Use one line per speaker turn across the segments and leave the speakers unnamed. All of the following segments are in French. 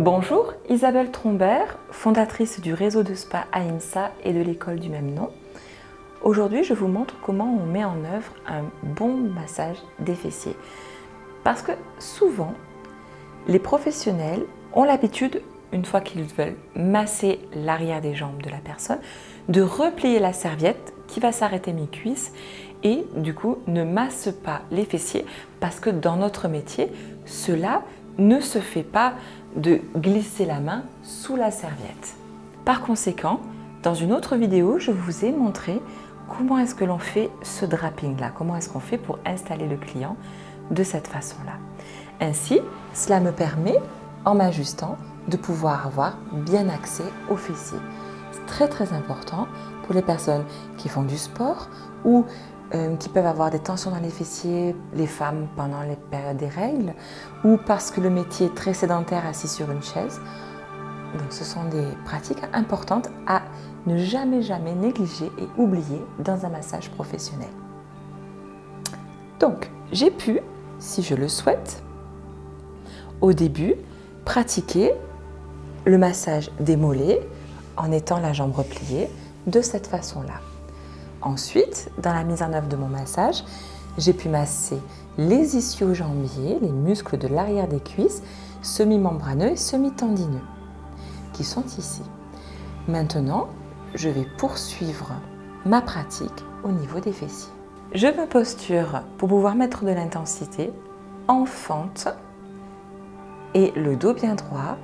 Bonjour, Isabelle Trombert, fondatrice du réseau de spa AIMSA et de l'école du même nom. Aujourd'hui, je vous montre comment on met en œuvre un bon massage des fessiers. Parce que souvent, les professionnels ont l'habitude, une fois qu'ils veulent masser l'arrière des jambes de la personne, de replier la serviette qui va s'arrêter mi-cuisse et du coup ne masse pas les fessiers parce que dans notre métier, cela ne se fait pas de glisser la main sous la serviette. Par conséquent, dans une autre vidéo, je vous ai montré comment est-ce que l'on fait ce draping-là, comment est-ce qu'on fait pour installer le client de cette façon-là. Ainsi, cela me permet, en m'ajustant, de pouvoir avoir bien accès aux fessiers. C'est très important pour les personnes qui font du sport ou qui peuvent avoir des tensions dans les fessiers, les femmes pendant les périodes des règles, ou parce que le métier est très sédentaire assis sur une chaise. Donc ce sont des pratiques importantes à ne jamais négliger et oublier dans un massage professionnel. Donc j'ai pu, si je le souhaite, au début, pratiquer le massage des mollets en étant la jambe repliée de cette façon-là. Ensuite, dans la mise en œuvre de mon massage, j'ai pu masser les ischio-jambiers, les muscles de l'arrière des cuisses, semi-membraneux et semi-tendineux, qui sont ici. Maintenant, je vais poursuivre ma pratique au niveau des fessiers. Je me posture pour pouvoir mettre de l'intensité en fente et le dos bien droit.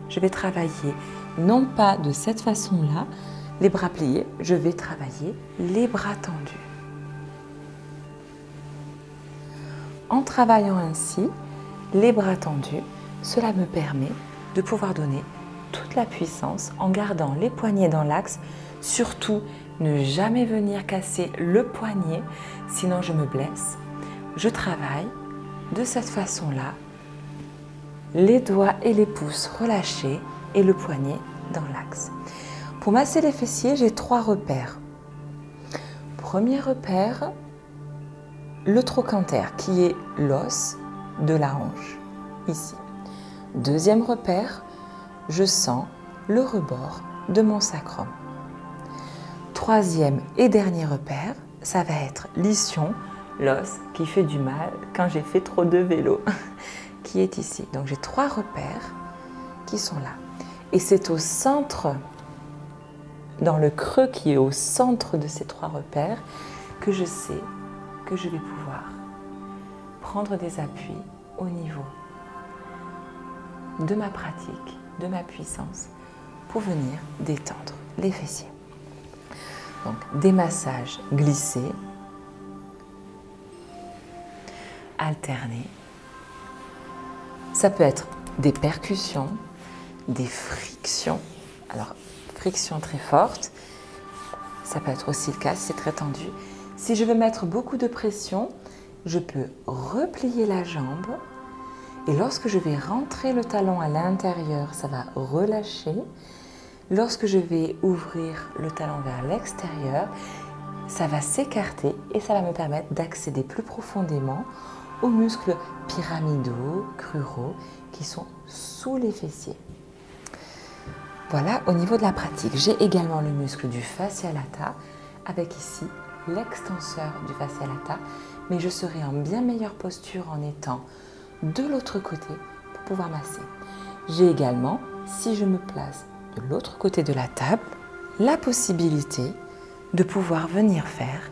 Je vais travailler non pas de cette façon-là, les bras pliés, je vais travailler les bras tendus. En travaillant ainsi, les bras tendus, cela me permet de pouvoir donner toute la puissance en gardant les poignets dans l'axe, surtout ne jamais venir casser le poignet, sinon je me blesse. Je travaille de cette façon-là, les doigts et les pouces relâchés et le poignet dans l'axe. Pour masser les fessiers, j'ai 3 repères. Premier repère, le trochanter, qui est l'os de la hanche, ici. Deuxième repère, je sens le rebord de mon sacrum. Troisième et dernier repère, ça va être l'ischion, l'os qui fait du mal quand j'ai fait trop de vélo, qui est ici. Donc j'ai 3 repères qui sont là. Et c'est au centre, dans le creux qui est au centre de ces 3 repères, que je sais que je vais pouvoir prendre des appuis au niveau de ma pratique, de ma puissance, pour venir détendre les fessiers. Donc des massages glissés, alternés. Ça peut être des percussions, des frictions. Alors, friction très forte, ça peut être aussi le cas si c'est très tendu. Si je veux mettre beaucoup de pression, je peux replier la jambe et lorsque je vais rentrer le talon à l'intérieur, ça va relâcher. Lorsque je vais ouvrir le talon vers l'extérieur, ça va s'écarter et ça va me permettre d'accéder plus profondément aux muscles pyramidaux, cruraux qui sont sous les fessiers. Voilà, au niveau de la pratique, j'ai également le muscle du fascia lata, avec ici l'extenseur du fascia lata, mais je serai en bien meilleure posture en étant de l'autre côté pour pouvoir masser. J'ai également, si je me place de l'autre côté de la table, la possibilité de pouvoir venir faire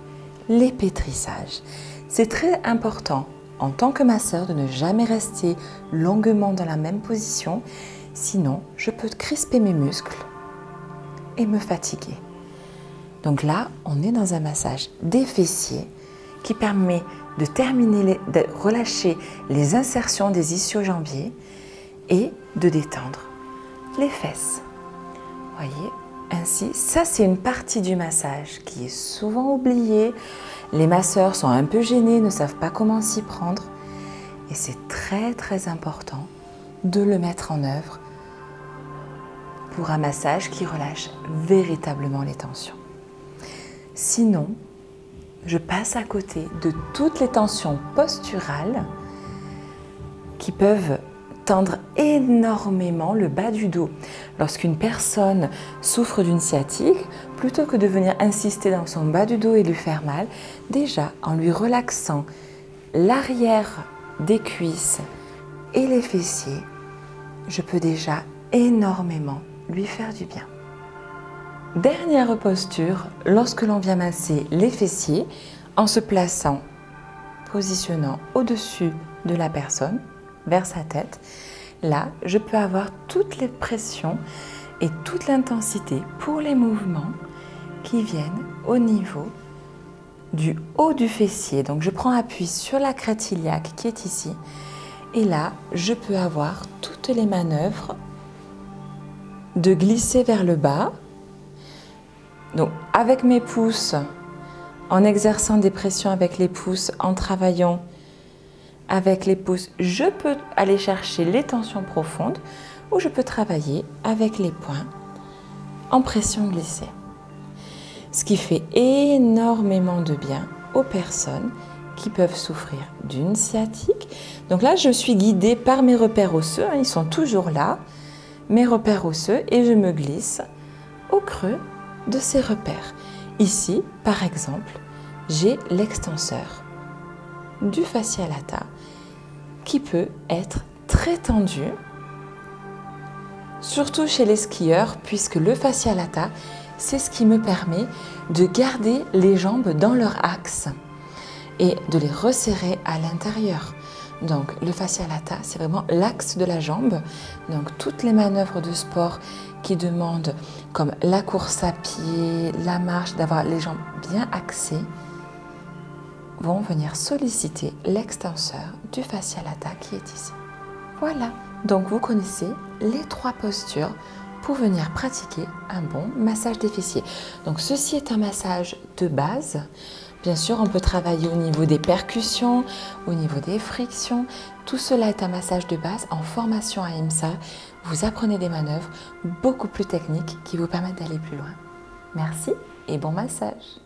les pétrissages. C'est très important en tant que masseur de ne jamais rester longuement dans la même position. Sinon, je peux crisper mes muscles et me fatiguer. Donc là, on est dans un massage des fessiers qui permet de terminer, de relâcher les insertions des ischio-jambiers et de détendre les fesses. Voyez, ainsi, ça c'est une partie du massage qui est souvent oubliée. Les masseurs sont un peu gênés, ne savent pas comment s'y prendre. Et c'est très important de le mettre en œuvre pour un massage qui relâche véritablement les tensions. Sinon, je passe à côté de toutes les tensions posturales qui peuvent tendre énormément le bas du dos. Lorsqu'une personne souffre d'une sciatique, plutôt que de venir insister dans son bas du dos et lui faire mal, déjà en lui relaxant l'arrière des cuisses et les fessiers, je peux déjà énormément lui faire du bien. Dernière posture, lorsque l'on vient masser les fessiers en se plaçant, positionnant au-dessus de la personne, vers sa tête, là, je peux avoir toutes les pressions et toute l'intensité pour les mouvements qui viennent au niveau du haut du fessier. Donc, je prends appui sur la crête iliaque qui est ici. Et là, je peux avoir toutes les manœuvres de glisser vers le bas. Donc, avec mes pouces, en exerçant des pressions avec les pouces, en travaillant avec les pouces, je peux aller chercher les tensions profondes ou je peux travailler avec les poings en pression glissée. Ce qui fait énormément de bien aux personnes qui peuvent souffrir d'une sciatique. Donc là, je suis guidée par mes repères osseux, ils sont toujours là, mes repères osseux, et je me glisse au creux de ces repères. Ici, par exemple, j'ai l'extenseur du fascia lata qui peut être très tendu, surtout chez les skieurs, puisque le fascia lata, c'est ce qui me permet de garder les jambes dans leur axe et de les resserrer à l'intérieur. Donc le fascia lata, c'est vraiment l'axe de la jambe. Donc toutes les manœuvres de sport qui demandent, comme la course à pied, la marche, d'avoir les jambes bien axées, vont venir solliciter l'extenseur du fascia lata qui est ici. Voilà, donc vous connaissez les 3 postures pour venir pratiquer un bon massage des fessiers. Donc ceci est un massage de base. Bien sûr, on peut travailler au niveau des percussions, au niveau des frictions. Tout cela est un massage de base. En formation à IMSA, vous apprenez des manœuvres beaucoup plus techniques qui vous permettent d'aller plus loin. Merci et bon massage.